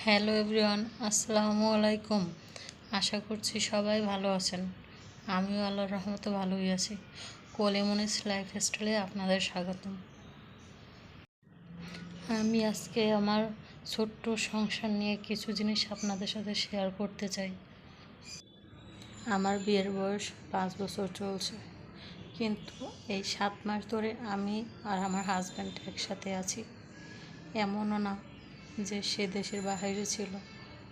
Hello everyone, আসসালামু আলাইকুম। আশা করছি সবাই ভালো আছেন। আমিও আল্লাহর রহমতে ভালোই আছি। কলিমনিস লাইফস্টাইলে আপনাদের স্বাগতম। আমি আজকে আমার ছোট্ট সংসার নিয়ে কিছু জিনিস আপনাদের সাথে শেয়ার করতে চাই। আমার বিয়ের বয়স 5 বছর চলছে, কিন্তু এই 7 মাস ধরে আমি আর আমার হাজব্যান্ড একসাথে আছি। এমনও না যে সে দেশের বাইরে ছিল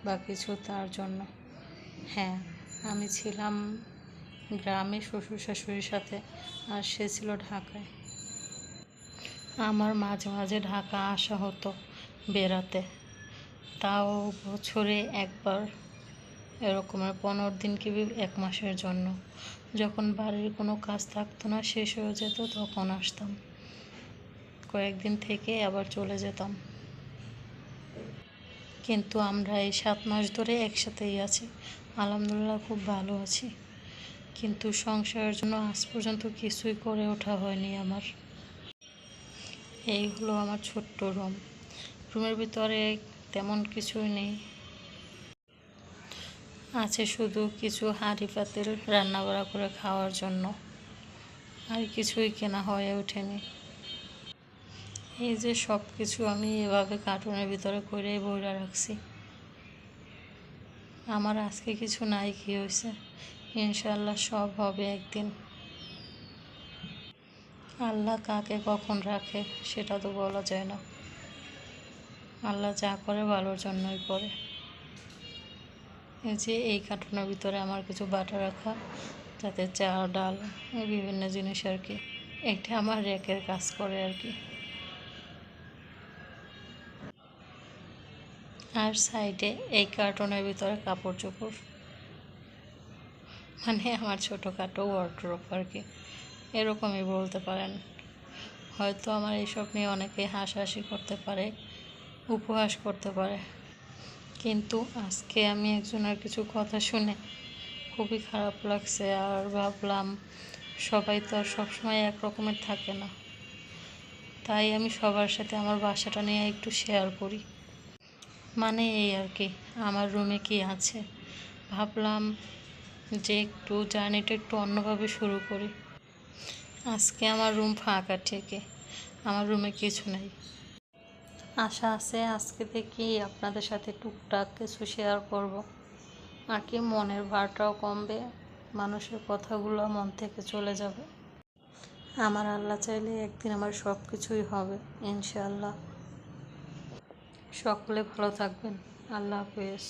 বা কিছু তার জন্য। হ্যাঁ, আমি ছিলাম গ্রামে শ্বশুর শাশুড়ির সাথে, আর সে ছিল ঢাকায়। আমার মাঝে মাঝে ঢাকা আসা হতো বেড়াতে, তাও বছরে একবার, এরকমের 15 দিন কি 1 মাসের জন্য। যখন বাড়ির কোনো কাজ থাকতো না, শেষ হয়ে যেত, তখন আসতাম, কয়েকদিন থেকে আবার চলে যেতাম। কিন্তু আমরা এই 7 মাস ধরে একসাথেই আছি, আলহামদুলিল্লাহ খুব ভালো আছি। কিন্তু সংসারের জন্য আজ পর্যন্ত কিছুই করে ওঠা হয়নি আমার। এই হলো আমার ছোট্ট রুমের ভিতরে তেমন কিছুই নেই, আছে শুধু কিছু হাঁড়ি পাতিল রান্না বাড়া করে খাওয়ার জন্য, আর কিছুই কেনা হয়ে ওঠেনি। এই যে সব কিছু আমি এভাবে কার্টুনের ভিতরে করে বইরা রাখছি। আমার আজকে কিছু নাই, কি হয়েছে? ইনশাল্লাহ সব হবে একদিন। আল্লাহ কাকে কখন রাখে সেটা তো বলা যায় না। আল্লাহ যা করে ভালোর জন্যই করে। এই যে এই কার্টুনের ভিতরে আমার কিছু বাটা রাখা, যাতে চাল ডাল বিভিন্ন জিনিস আর কি, এটা আমার র্যাকের কাজ করে আর কি। আর সাইডে এই কার্টুনের ভিতরে কাপড় চোপড়, মানে আমার ছোটোখাটো ওয়ার্ড্রোব আর কি, এরকমই বলতে পারেন। হয়তো আমার এইসব নিয়ে অনেকে হাসাহাসি করতে পারে, উপহাস করতে পারে, কিন্তু আজকে আমি একজনের কিছু কথা শুনে খুবই খারাপ লাগছে। আর ভাবলাম সবাই তো আর সবসময় একরকমের থাকে না, তাই আমি সবার সাথে আমার বাসাটা নিয়ে একটু শেয়ার করি। মানে এই আর কি, আমার রুমে কি আছে, ভাবলাম যে একটু জার্নিটা একটু অন্যভাবে শুরু করি। আজকে আমার রুম ফাঁকা, ঠিকই আমার রুমে কিছু নেই। আশা আছে আজকে থেকে আপনাদের সাথে টুকটাক কিছু শেয়ার করব, আর কি মনের ভারটাও কমবে, মানুষের কথাগুলো মন থেকে চলে যাবে। আমার আল্লাহ চাইলে একদিন আমার সব কিছুই হবে ইনশাআল্লাহ। সকলে ভালো থাকবেন। আল্লাহ হাফেজ।